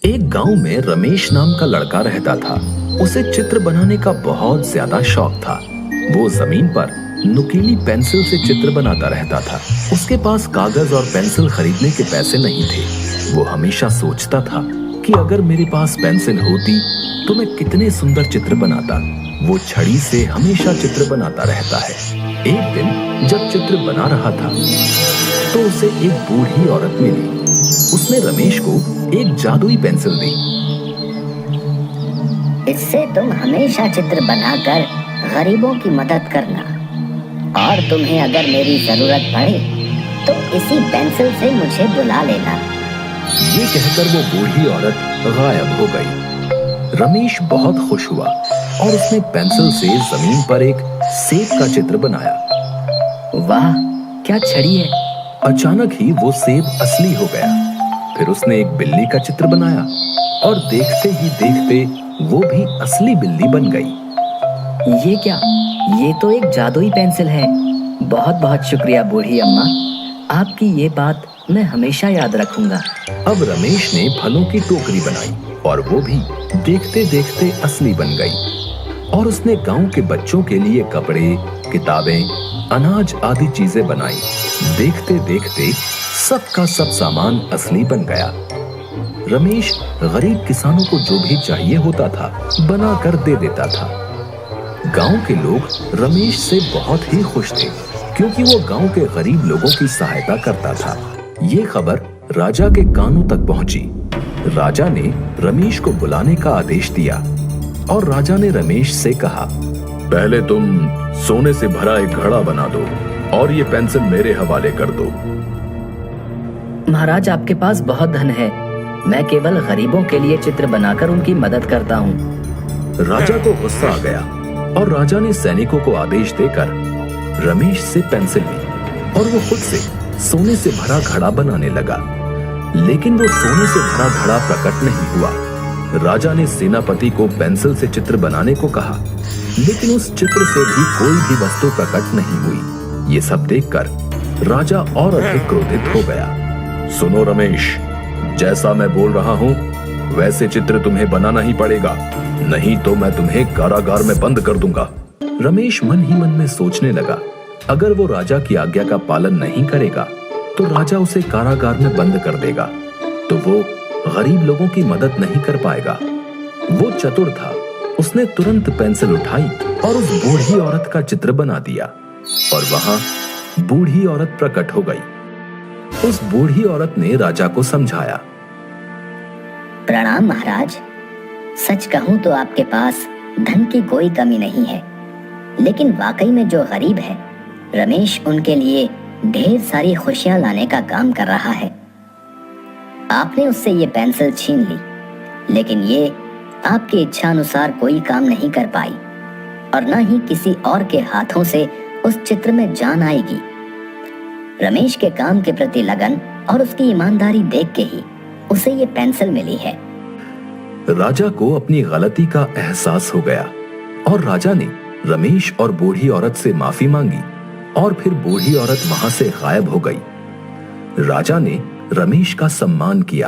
एक गांव में रमेश नाम का लड़का रहता था। उसे चित्र बनाने का बहुत ज्यादा शौक था। वो जमीन पर नुकीली पेंसिल से चित्र बनाता रहता था। उसके पास कागज और पेंसिल खरीदने के पैसे नहीं थे। वो हमेशा सोचता था कि अगर मेरे पास पेंसिल होती तो मैं कितने सुंदर चित्र बनाता। वो छड़ी से हमेशा चित्र बनाता रहता है। एक दिन जब चित्र बना रहा था तो उसे एक बूढ़ी औरत मिली। उसने रमेश को एक जादुई पेंसिल दी। इससे तुम हमेशा चित्र बनाकर गरीबों की मदद करना, और तुम्हें अगर मेरी जरूरत पड़े तो इसी पेंसिल से मुझे बुला लेना। ये कहकर वो बूढ़ी औरत गायब हो गई। रमेश बहुत खुश हुआ और उसने पेंसिल से जमीन पर एक सेब का चित्र बनाया। वाह, क्या छड़ी है! अचानक ही वो सेब असली हो गया। फिर उसने एक बिल्ली का चित्र बनाया और देखते ही देखते वो भी असली बिल्ली बन गई। ये क्या? ये तो एक जादुई पेंसिल है। बहुत बहुत शुक्रिया बूढ़ी अम्मा, आपकी ये बात मैं हमेशा याद रखूंगा। अब रमेश ने फलों की टोकरी बनाई और वो भी देखते देखते असली बन गई। और उसने गांव के बच्चों के लिए कपड़े, किताबें, अनाज आदि चीजें बनाई। देखते देखते सबका सब सामान असली बन गया। रमेश गरीब किसानों को जो भी चाहिए होता था बना कर दे देता था। गांव के लोग रमेश से बहुत ही खुश थे क्योंकि वो गांव के गरीब लोगों की सहायता करता था। ये खबर राजा के कानों तक पहुंची। राजा ने रमेश को बुलाने का आदेश दिया और राजा ने रमेश से कहा, पहले तुम सोने से भरा एक घड़ा बना दो और ये पेंसिल मेरे हवाले कर दो। महाराज, आपके पास बहुत धन है। मैं केवल गरीबों के लिए चित्र बनाकर उनकी मदद करता हूँ। राजा को गुस्सा आ गया और राजा ने सैनिकों को आदेश देकर रमेश से पेंसिल ली और वो खुद से सोने से भरा घड़ा बनाने लगा। लेकिन वो सोने से भरा घड़ा प्रकट नहीं हुआ। राजा ने सेनापति को पेंसिल से चित्र बनाने को कहा, लेकिन उस चित्र से भी कोई भी वस्तु प्रकट नहीं हुई। ये सब देखकर राजा और अधिक क्रोधित हो गया। सुनो रमेश, जैसा मैं बोल रहा हूँ वैसे चित्र तुम्हें बनाना ही पड़ेगा, नहीं तो मैं तुम्हें कारागार में बंद कर दूंगा। रमेश मन ही मन में सोचने लगा, अगर वो राजा की आज्ञा का पालन नहीं करेगा तो राजा उसे कारागार में बंद कर देगा, तो वो गरीब लोगों की मदद नहीं कर पाएगा। वो चतुर था। उसने तुरंत पेंसिल उठाई और उस बूढ़ी औरत का चित्र बना दिया और वहां बूढ़ी औरत प्रकट हो गई। उस बूढ़ी औरत ने राजा को समझाया। प्रणाम महाराज, सच कहूँ तो आपके पास धन की कोई कमी नहीं है, लेकिन वाकई में जो गरीब है रमेश उनके लिए ढेर सारी खुशियां लाने का काम कर रहा है। आपने उससे ये पेंसिल छीन ली, लेकिन ये आपकी इच्छा अनुसार कोई काम नहीं कर पाई और न ही किसी और के हाथों से उस चित्र में जान आएगी। रमेश के काम के प्रति लगन और उसकी ईमानदारी देख के ही उसे ये पेंसिल मिली है। राजा को अपनी गलती का एहसास हो गया और राजा ने रमेश और बूढ़ी औरत से माफी मांगी और फिर बूढ़ी औरत वहां से गायब हो गई। राजा ने रमेश का सम्मान किया